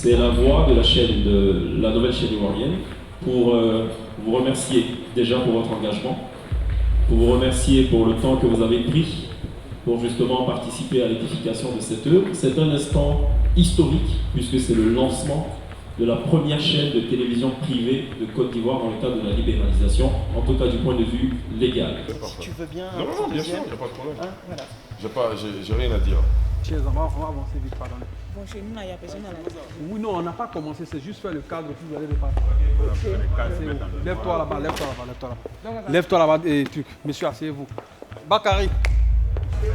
c'est la voix de la chaîne, de la nouvelle chaîne ivoirienne, pour vous remercier déjà pour votre engagement, pour vous remercier pour le temps que vous avez pris pour justement participer à l'édification de cette œuvre. C'est un instant historique puisque c'est le lancement de la première chaîne de télévision privée de Côte d'Ivoire dans le cadre de la libéralisation, en tout cas du point de vue légal. Si tu veux bien... Non, bien sûr, il n'y a pas de problème. Hein, voilà. J'ai rien à dire. On va avancer vite, pardon. Bon, chez nous, il n'y a personne à la maison. Oui, non, on n'a pas commencé, c'est juste faire le cadre, puis vous allez le passer. Lève-toi là-bas, lève-toi là-bas, lève-toi là-bas. Lève-toi là-bas et truc. Monsieur, asseyez-vous. Bakary.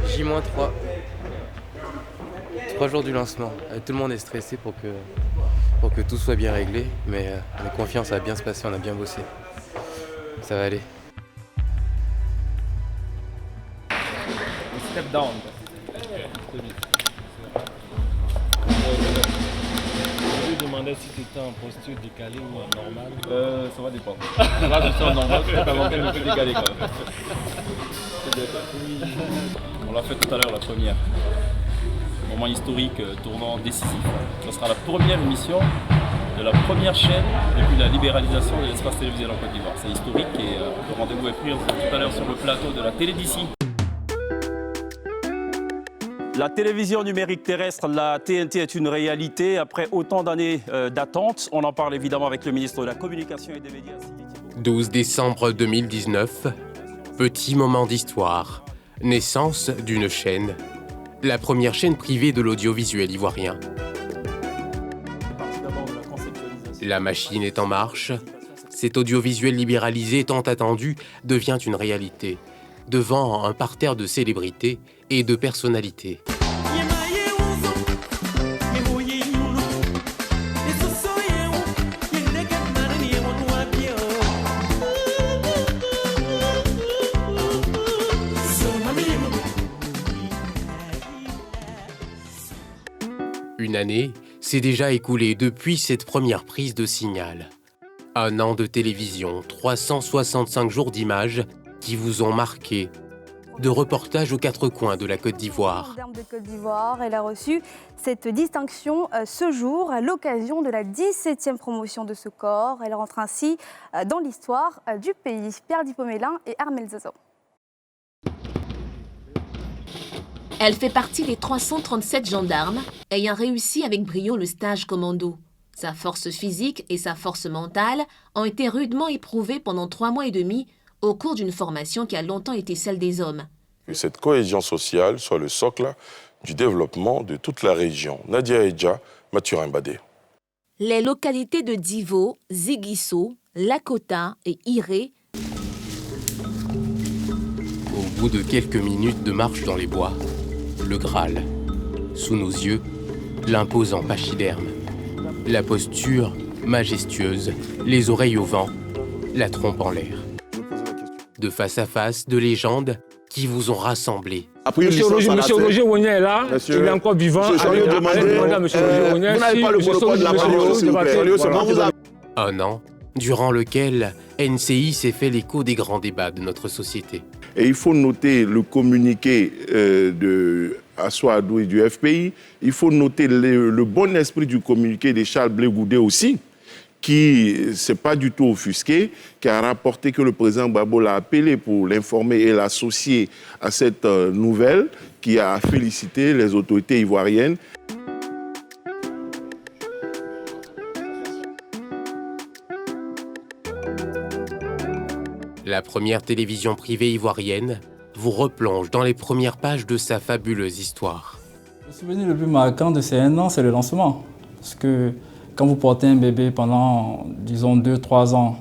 J-3. 3 jours du lancement. Tout le monde est stressé pour que tout soit bien réglé, mais on a confiance, ça va bien se passer, on a bien bossé. Ça va aller. Step down. Je lui demandais si tu étais en posture décalée ou en normal. Ça va dépendre. Là, je suis en normal, je peux inventer un peu décalé quand même. On l'a fait tout à l'heure, la première. Moment historique, tournant décisif. Ce sera la première émission de la première chaîne depuis la libéralisation de l'espace télévisuel en Côte d'Ivoire. C'est historique et le rendez-vous est pris tout à l'heure sur le plateau de la télé d'ici. La télévision numérique terrestre, la TNT, est une réalité. Après autant d'années d'attente, on en parle évidemment avec le ministre de la Communication et des Médias. 12 décembre 2019, petit moment d'histoire. Naissance d'une chaîne. La première chaîne privée de l'audiovisuel ivoirien. La machine est en marche. Cet audiovisuel libéralisé tant attendu devient une réalité, devant un parterre de célébrités et de personnalités. Une année s'est déjà écoulée depuis cette première prise de signal. Un an de télévision, 365 jours d'images qui vous ont marqué, de reportages aux quatre coins de la Côte d'Ivoire. De Côte d'Ivoire, elle a reçu cette distinction ce jour à l'occasion de la 17e promotion de ce corps. Elle rentre ainsi dans l'histoire du pays. Pierre Dipomélin et Armel Zozo. Elle fait partie des 337 gendarmes ayant réussi avec brio le stage commando. Sa force physique et sa force mentale ont été rudement éprouvées pendant 3 mois et demi au cours d'une formation qui a longtemps été celle des hommes. Que cette cohésion sociale soit le socle du développement de toute la région. Nadia Edja, Mathurin Badé. Les localités de Divo, Ziguisso, Lakota et Iré. Au bout de quelques minutes de marche dans les bois, le Graal. Sous nos yeux, l'imposant pachyderme. La posture majestueuse, les oreilles au vent, la trompe en l'air. De face à face, de légendes qui vous ont rassemblés. Monsieur Roger Wogné est là, il est encore vivant. Vous n'avez pas le monopole de la parole, s'il vous plaît. Un an durant lequel NCI s'est fait l'écho des grands débats de notre société. Et il faut noter le communiqué de Assoadou et du FPI. Il faut noter le bon esprit du communiqué de Charles Blé Goudé aussi, qui ne s'est pas du tout offusqué, qui a rapporté que le président Gbagbo l'a appelé pour l'informer et l'associer à cette nouvelle, qui a félicité les autorités ivoiriennes. La première télévision privée ivoirienne vous replonge dans les premières pages de sa fabuleuse histoire. Le souvenir le plus marquant de ces 1 an, c'est le lancement. Parce que quand vous portez un bébé pendant, disons, 2-3 ans,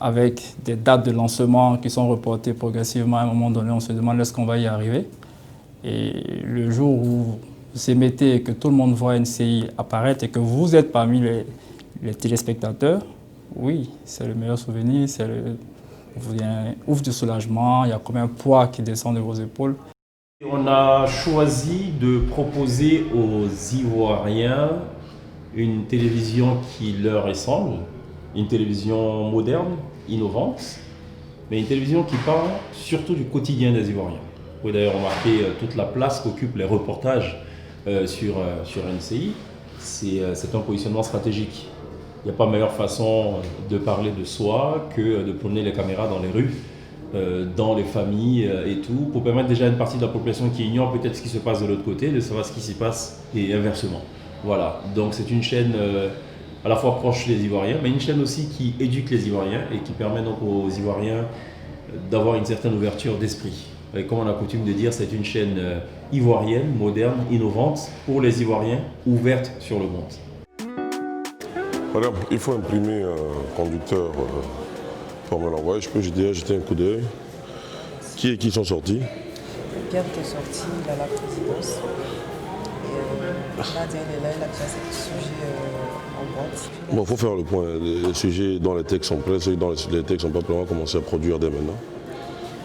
avec des dates de lancement qui sont reportées progressivement, à un moment donné, on se demande est-ce qu'on va y arriver. Et le jour où vous émettez et que tout le monde voit NCI apparaître et que vous êtes parmi les téléspectateurs, oui, c'est le meilleur souvenir, vous avez un ouf de soulagement, il y a comme un poids qui descend de vos épaules. On a choisi de proposer aux Ivoiriens une télévision qui leur ressemble, une télévision moderne, innovante, mais une télévision qui parle surtout du quotidien des Ivoiriens. Vous pouvez d'ailleurs remarquer toute la place qu'occupent les reportages sur NCI. c'est un positionnement stratégique. Il n'y a pas meilleure façon de parler de soi que de promener les caméras dans les rues, dans les familles et tout, pour permettre déjà à une partie de la population qui ignore peut-être ce qui se passe de l'autre côté, de savoir ce qui s'y passe et inversement. Voilà, donc c'est une chaîne à la fois proche des Ivoiriens, mais une chaîne aussi qui éduque les Ivoiriens et qui permet donc aux Ivoiriens d'avoir une certaine ouverture d'esprit. Et comme on a coutume de dire, c'est une chaîne ivoirienne, moderne, innovante, pour les Ivoiriens, ouverte sur le monde. Madame, il faut imprimer un conducteur pour me l'envoyer. Je peux jeter un coup d'œil. Qui sont sortis? Pierre qui est sorti, il a la présidence. Et Nadia, elle est là, il a déjà ce sujet en boîte. Bon, il faut faire le point. Les sujets dont les textes sont prêts, ceux dont les textes sont pas prêts, on va commencer à produire dès maintenant.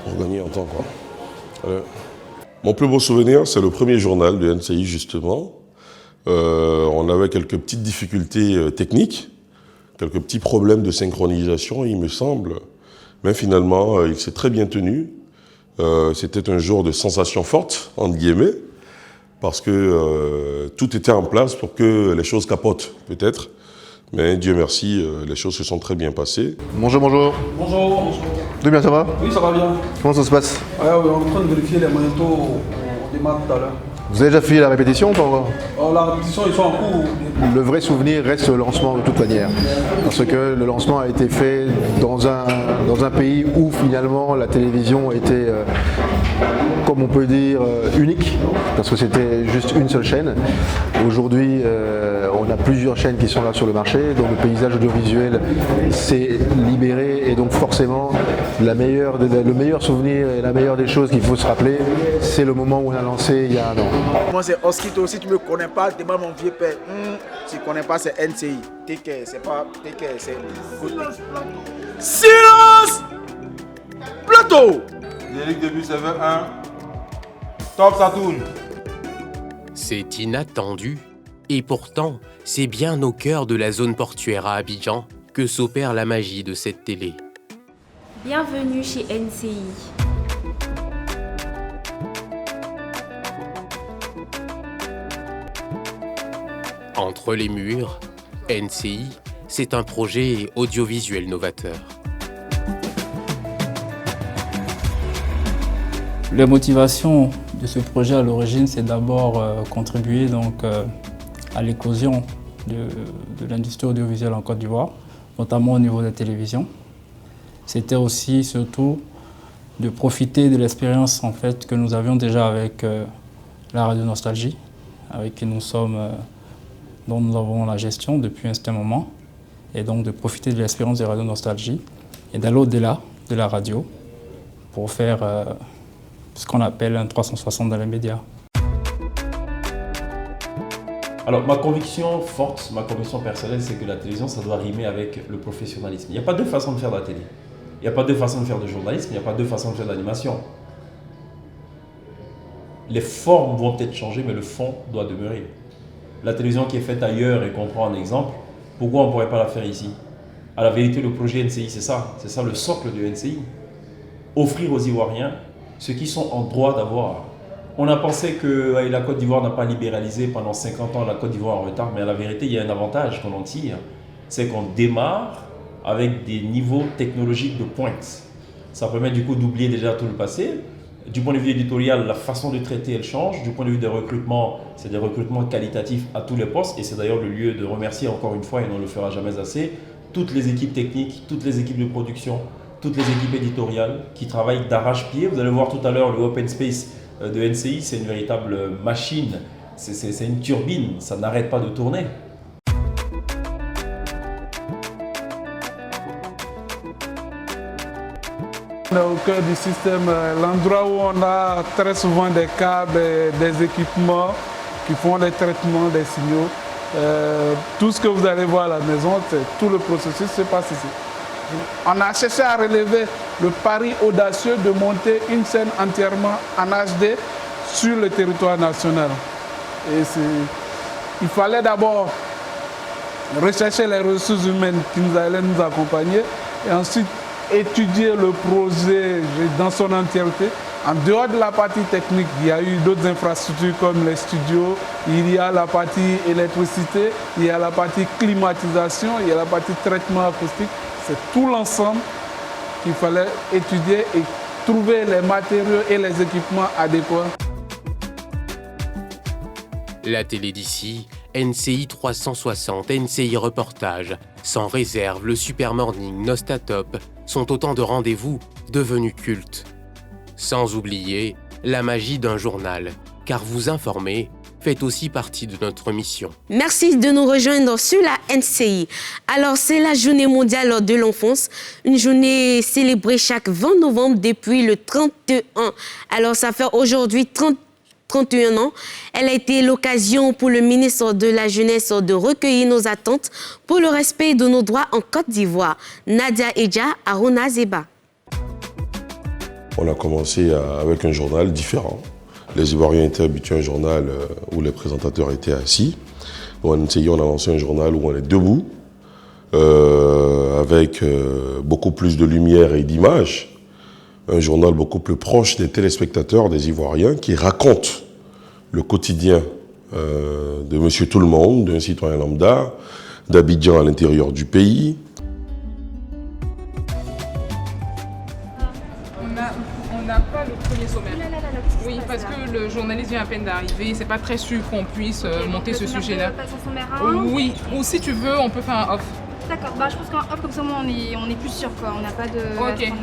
Pour gagner en temps, quoi. Allez. Mon plus beau souvenir, c'est le premier journal de NCI, justement. On avait quelques petites difficultés techniques, quelques petits problèmes de synchronisation, il me semble. Mais finalement, il s'est très bien tenu. C'était un jour de sensation forte, entre guillemets, parce que tout était en place pour que les choses capotent, peut-être. Mais Dieu merci, les choses se sont très bien passées. Bonjour, bonjour. Bonjour. Tout bien, ça va? Oui, ça va bien. Comment ça se passe? Ouais, on est en train de vérifier les magnétos, on démarre tout à l'heure. Vous avez déjà fait la répétition ou pas encore? La répétition, ils sont en cours. Le vrai souvenir reste le lancement de toute manière. Parce que le lancement a été fait dans un pays où finalement la télévision était, comme on peut dire, unique. Parce que c'était juste une seule chaîne. Aujourd'hui, on a plusieurs chaînes qui sont là sur le marché. Donc le paysage audiovisuel s'est libéré. Et donc forcément, le meilleur souvenir et la meilleure des choses qu'il faut se rappeler, c'est le moment où on a lancé il y a un an. Moi c'est Oskito, si tu ne me connais pas, demande mon vieux père. Si tu ne connais pas, c'est NCI. TK, c'est pas TK, c'est Silence! Plateau! Générique de but, c'est 1. Top, ça tourne. C'est inattendu. Et pourtant, c'est bien au cœur de la zone portuaire à Abidjan que s'opère la magie de cette télé. Bienvenue chez NCI. Entre les murs, NCI, c'est un projet audiovisuel novateur. La motivation de ce projet à l'origine, c'est d'abord contribuer donc, à l'éclosion de l'industrie audiovisuelle en Côte d'Ivoire, notamment au niveau de la télévision. C'était aussi surtout de profiter de l'expérience en fait, que nous avions déjà avec la Radio Nostalgie, avec qui nous sommes, dont nous avons la gestion depuis un certain moment, et donc de profiter de l'expérience de Radio Nostalgie et d'aller au-delà de la radio pour faire ce qu'on appelle un 360 dans les médias. Alors ma conviction forte, ma conviction personnelle, c'est que la télévision, ça doit rimer avec le professionnalisme. Il n'y a pas deux façons de faire de la télé. Il n'y a pas deux façons de faire de journalisme, il n'y a pas deux façons de faire d'animation. Les formes vont peut-être changer, mais le fond doit demeurer. La télévision qui est faite ailleurs et qu'on prend en exemple, pourquoi on ne pourrait pas la faire ici? À la vérité, le projet NCI, c'est ça le socle du NCI. Offrir aux Ivoiriens ce qu'ils sont en droit d'avoir. On a pensé que la Côte d'Ivoire n'a pas libéralisé pendant 50 ans, la Côte d'Ivoire en retard, mais à la vérité, il y a un avantage qu'on en tire, c'est qu'on démarre avec des niveaux technologiques de pointe. Ça permet du coup d'oublier déjà tout le passé. Du point de vue éditorial, la façon de traiter, elle change. Du point de vue des recrutements, c'est des recrutements qualitatifs à tous les postes. Et c'est d'ailleurs le lieu de remercier encore une fois, et on ne le fera jamais assez, toutes les équipes techniques, toutes les équipes de production, toutes les équipes éditoriales qui travaillent d'arrache-pied. Vous allez voir tout à l'heure le Open Space de NCI, c'est une véritable machine. C'est une turbine, ça n'arrête pas de tourner. On est au cœur du système, l'endroit où on a très souvent des câbles, des équipements qui font des traitements des signaux. Tout ce que vous allez voir à la maison, tout le processus se passe ici. On a cherché à relever le pari audacieux de monter une scène entièrement en HD sur le territoire national. Et il fallait d'abord rechercher les ressources humaines qui allaient nous accompagner et ensuite étudier le projet dans son entièreté En dehors de la partie technique, il y a eu d'autres infrastructures comme les studios, il y a la partie électricité, il y a la partie climatisation, il y a la partie traitement acoustique. C'est tout l'ensemble qu'il fallait étudier et trouver les matériaux et les équipements adéquats. La télé d'ici, NCI 360, NCI Reportage, Sans réserve, le Super Morning, Nostatop sont autant de rendez-vous devenus cultes. Sans oublier la magie d'un journal, car vous informer fait aussi partie de notre mission. Merci de nous rejoindre sur la NCI. Alors, c'est la journée mondiale de l'enfance, une journée célébrée chaque 20 novembre depuis le 31. Alors, ça fait aujourd'hui 31 ans. Elle a été l'occasion pour le ministre de la Jeunesse de recueillir nos attentes pour le respect de nos droits en Côte d'Ivoire. Nadia Edja, Arona Zeba. On a commencé avec un journal différent. Les Ivoiriens étaient habitués à un journal où les présentateurs étaient assis. Au NCI, on a lancé un journal où on est debout, avec beaucoup plus de lumière et d'images. Un journal beaucoup plus proche des téléspectateurs, des Ivoiriens, qui raconte le quotidien de monsieur tout le monde, d'un citoyen lambda, d'Abidjan à l'intérieur du pays. On n'a pas le premier sommaire. Oui, parce que le journaliste vient à peine d'arriver, c'est pas très sûr qu'on puisse monter ce sujet-là. Oui, ou si tu veux, on peut faire un off. D'accord, bah, je pense qu'un off comme ça, on est plus sûr, quoi. On n'a pas de...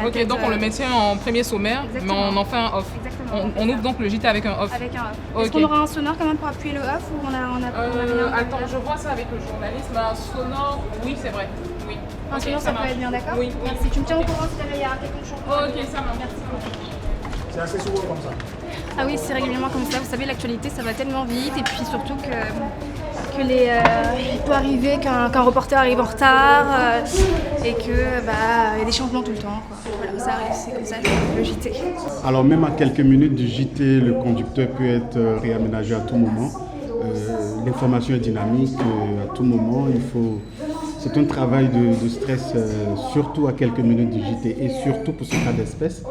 Ok, donc on le maintient en premier sommaire, exactement. Mais on en fait un off. On ouvre donc le JT avec un off. Avec un off. Est-ce qu'on aura un sonore quand même pour appuyer le off ou on a rien? Attends, je vois ça avec le journaliste, mais un sonore, oui, c'est vrai. Oui. Un sonore, ça peut être bien, d'accord? Oui. Merci. Tu me tiens au courant si il y a quelque chose. Ok, ça marche. Merci beaucoup. C'est assez souvent comme ça. Ah oui, c'est régulièrement comme ça. Vous savez, l'actualité, ça va tellement vite. Et puis surtout que il peut arriver qu'un reporter arrive en retard et qu'il y a des changements tout le temps, quoi. Voilà, ça arrive, c'est comme ça le JT. Alors même à quelques minutes du JT, le conducteur peut être réaménagé à tout moment. L'information est dynamique à tout moment. C'est un travail de stress, surtout à quelques minutes du JT et surtout pour ce cas d'espèce.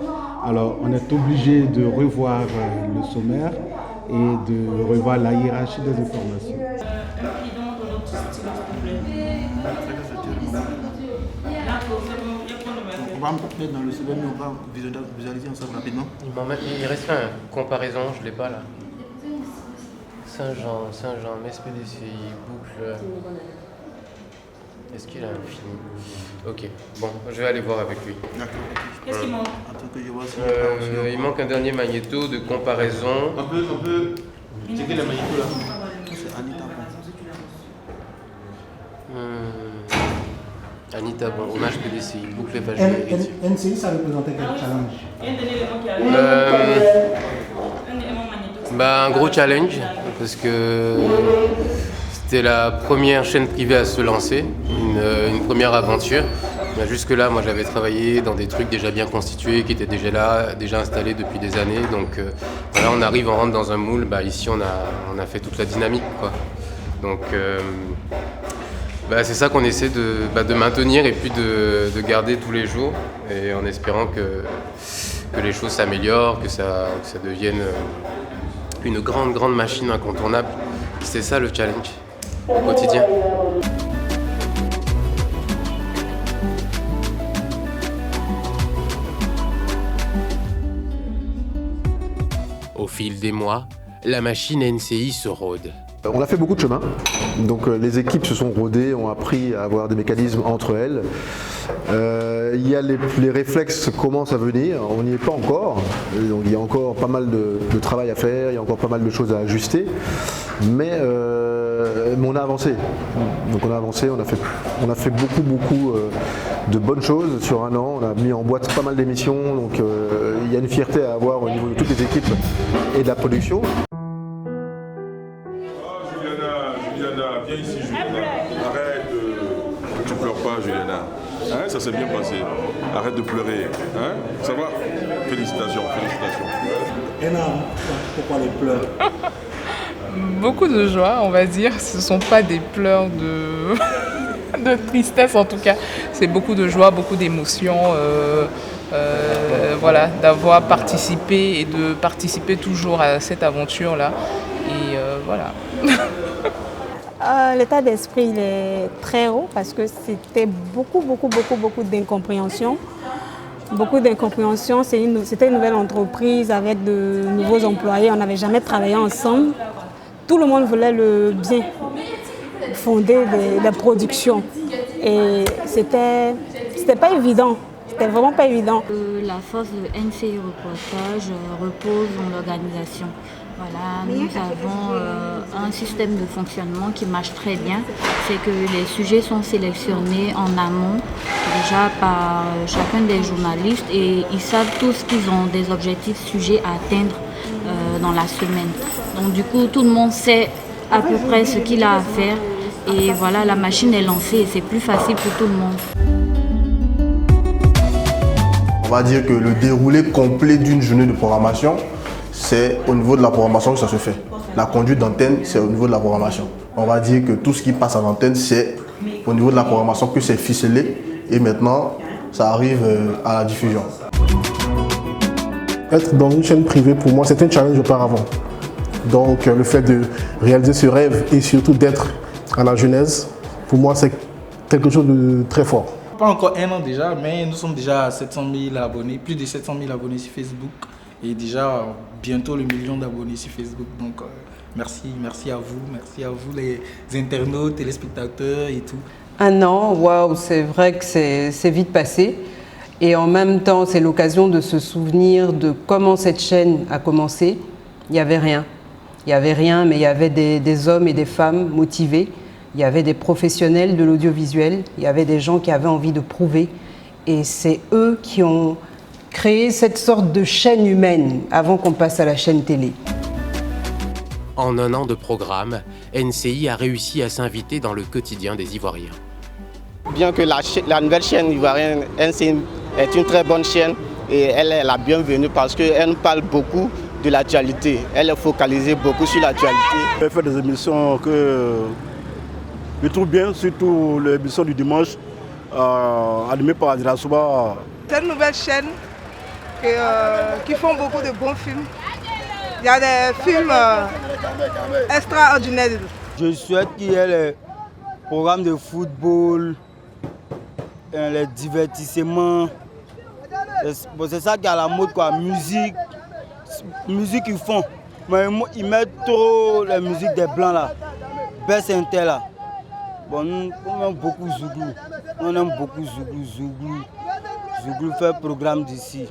Alors on est obligé de revoir le sommaire et de revoir la hiérarchie des informations. On va me mettre dans le sommaire, mais on va visualiser ensemble rapidement. Il reste une comparaison, je ne l'ai pas là. Saint-Jean, MSPDCI, boucle. Est-ce qu'il a un film? Ok, bon, je vais aller voir avec lui. D'accord. Qu'est-ce qu'il manque? Il manque un dernier magnéto de comparaison. On peut checker le magnéto là. C'est Anita Bon. Anita Bon, on a HPDCI, boucle évangélique. NCI, ça représentait quel challenge? Un gros challenge, parce que c'était la première chaîne privée à se lancer, une première aventure. Jusque-là, moi j'avais travaillé dans des trucs déjà bien constitués, qui étaient déjà là, déjà installés depuis des années. Donc là on arrive, on rentre dans un moule, ici on a fait toute la dynamique, quoi. Donc c'est ça qu'on essaie de maintenir et puis de garder tous les jours, et en espérant que les choses s'améliorent, que ça devienne une grande machine incontournable. C'est ça le challenge au quotidien. Au fil des mois, la machine NCI se rôde. On a fait beaucoup de chemin, donc les équipes se sont rodées, ont appris à avoir des mécanismes entre elles. Il y a les réflexes commencent à venir, on n'y est pas encore, donc il y a encore pas mal de travail à faire, il y a encore pas mal de choses à ajuster, mais on a avancé. Donc on a avancé, on a fait beaucoup de bonnes choses sur un an, on a mis en boîte pas mal d'émissions, donc il y a une fierté à avoir au niveau de toutes les équipes et de la production. Viens ici, Juliana. Arrête de... Tu pleures pas, Juliana. Hein, ça s'est bien passé. Arrête de pleurer. Hein, ça va? Félicitations. Pourquoi les pleurs? Beaucoup de joie, on va dire. Ce ne sont pas des pleurs de... de tristesse en tout cas. C'est beaucoup de joie, beaucoup d'émotions. Voilà, d'avoir participé et de participer toujours à cette aventure-là. Et voilà. L'état d'esprit il est très haut parce que c'était beaucoup d'incompréhension. Beaucoup d'incompréhension. C'était une nouvelle entreprise avec de nouveaux employés. On n'avait jamais travaillé ensemble. Tout le monde voulait le bien fondé de la production. Et c'était pas évident. C'était vraiment pas évident. La force de NCI Reportage repose dans l'organisation. Voilà, nous avons un système de fonctionnement qui marche très bien. C'est que les sujets sont sélectionnés en amont, déjà par chacun des journalistes, et ils savent tous qu'ils ont des objectifs sujets à atteindre dans la semaine. Donc du coup, tout le monde sait à peu près ce qu'il a à faire. Et voilà, la machine est lancée et c'est plus facile pour tout le monde. On va dire que le déroulé complet d'une journée de programmation, c'est au niveau de la programmation que ça se fait. La conduite d'antenne, c'est au niveau de la programmation. On va dire que tout ce qui passe à l'antenne, c'est au niveau de la programmation que c'est ficelé. Et maintenant, ça arrive à la diffusion. Être dans une chaîne privée, pour moi, c'est un challenge auparavant. Donc, le fait de réaliser ce rêve et surtout d'être à la genèse, pour moi, c'est quelque chose de très fort. Pas encore un an déjà, mais nous sommes déjà à 700 000 abonnés, plus de 700 000 abonnés sur Facebook. Et déjà bientôt le million d'abonnés sur Facebook. Donc merci à vous les internautes, téléspectateurs et tout. Un an, waouh, c'est vrai que c'est vite passé. Et en même temps, c'est l'occasion de se souvenir de comment cette chaîne a commencé. Il n'y avait rien. Il n'y avait rien, mais il y avait des hommes et des femmes motivés. Il y avait des professionnels de l'audiovisuel. Il y avait des gens qui avaient envie de prouver. Et c'est eux qui ont créé cette sorte de chaîne humaine avant qu'on passe à la chaîne télé. En un an de programme, NCI a réussi à s'inviter dans le quotidien des Ivoiriens. Bien que la nouvelle chaîne ivoirienne NCI est une très bonne chaîne et elle est la bienvenue parce qu'elle nous parle beaucoup de l'actualité. Elle est focalisée beaucoup sur l'actualité. Elle fait des émissions que je trouve bien, surtout l'émission du dimanche animée par Adira Souba. C'est une nouvelle chaîne qui font beaucoup de bons films. Il y a des films extraordinaires. Je souhaite qu'il y ait les programmes de football, les divertissements. C'est ça qui est à la mode, quoi. Musique ils font. Mais ils mettent trop la musique des blancs là. Best Inter là. Bon, nous, on aime beaucoup Zouglou. On aime beaucoup Zouglou. Zouglou fait programme d'ici.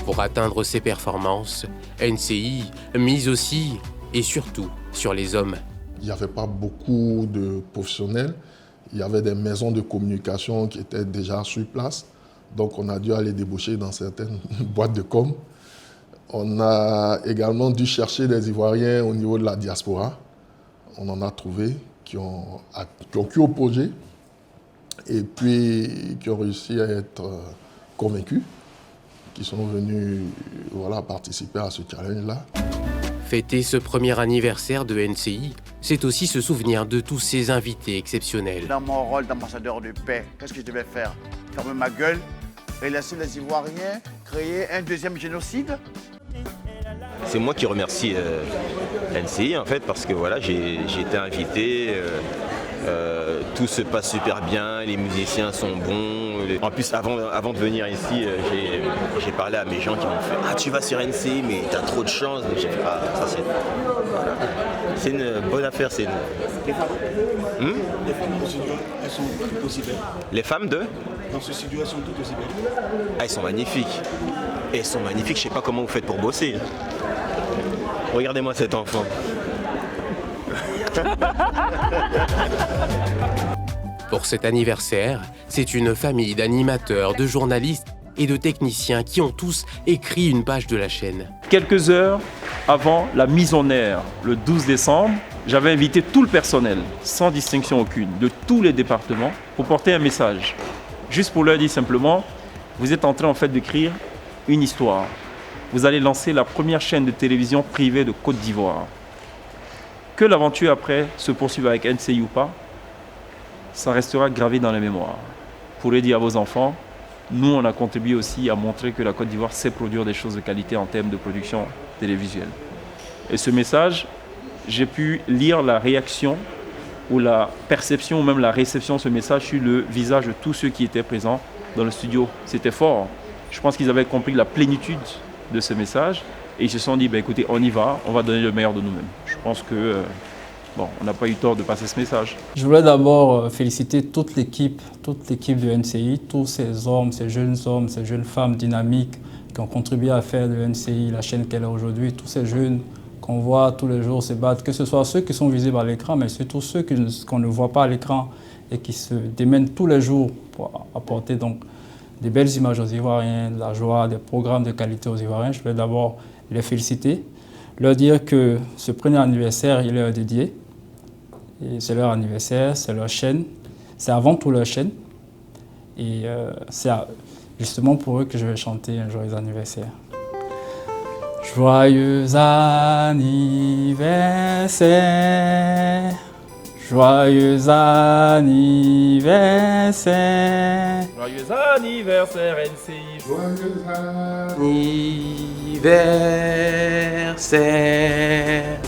Pour atteindre ces performances, NCI mise aussi et surtout sur les hommes. Il n'y avait pas beaucoup de professionnels. Il y avait des maisons de communication qui étaient déjà sur place. Donc on a dû aller débaucher dans certaines boîtes de com. On a également dû chercher des Ivoiriens au niveau de la diaspora. On en a trouvé qui ont cru au projet et puis qui ont réussi à être convaincus, qui sont venus participer à ce challenge-là. Fêter ce premier anniversaire de NCI, c'est aussi se souvenir de tous ces invités exceptionnels. Dans mon rôle d'ambassadeur de paix, qu'est-ce que je devais faire? Fermer ma gueule et laisser les Ivoiriens créer un deuxième génocide? C'est moi qui remercie NCI en fait parce que voilà, j'ai été invité, tout se passe super bien, les musiciens sont bons. En plus avant de venir ici, j'ai parlé à mes gens qui m'ont fait « Ah tu vas sur NCI mais t'as trop de chance ». J'ai fait « Ah ça c'est une bonne affaire, c'est une... » Les femmes dans ce studio, elles sont toutes aussi belles. Les femmes de? Dans ce studio, elles sont toutes aussi belles. Ah elles sont magnifiques. Elles sont magnifiques, je sais pas comment vous faites pour bosser. Regardez-moi cet enfant. Pour cet anniversaire, c'est une famille d'animateurs, de journalistes et de techniciens qui ont tous écrit une page de la chaîne. Quelques heures avant la mise en air, le 12 décembre, j'avais invité tout le personnel, sans distinction aucune, de tous les départements, pour porter un message. Juste pour leur dire simplement, vous êtes en train en fait d'écrire une histoire. Vous allez lancer la première chaîne de télévision privée de Côte d'Ivoire. Que l'aventure après se poursuive avec NCI ou pas, ça restera gravé dans les mémoires. Vous pourrez dire à vos enfants, nous on a contribué aussi à montrer que la Côte d'Ivoire sait produire des choses de qualité en termes de production télévisuelle. Et ce message, j'ai pu lire la réaction ou la perception ou même la réception de ce message sur le visage de tous ceux qui étaient présents dans le studio. C'était fort. Je pense qu'ils avaient compris la plénitude de ce message et ils se sont dit, écoutez, on y va, on va donner le meilleur de nous-mêmes. Je pense que on n'a pas eu tort de passer ce message. Je voulais d'abord féliciter toute l'équipe de NCI, tous ces hommes, ces jeunes femmes dynamiques qui ont contribué à faire de NCI la chaîne qu'elle est aujourd'hui, tous ces jeunes qu'on voit tous les jours se battre, que ce soit ceux qui sont visibles à l'écran, mais surtout ceux qu'on ne voit pas à l'écran et qui se démènent tous les jours pour apporter donc des belles images aux Ivoiriens, de la joie, des programmes de qualité aux Ivoiriens. Je voulais d'abord les féliciter, leur dire que ce premier anniversaire, il leur est dédié. Et c'est leur anniversaire, c'est leur chaîne, c'est avant tout leur chaîne. Et c'est justement pour eux que je vais chanter un joyeux anniversaire. Joyeux anniversaire, joyeux anniversaire, joyeux anniversaire NCI, joyeux anniversaire.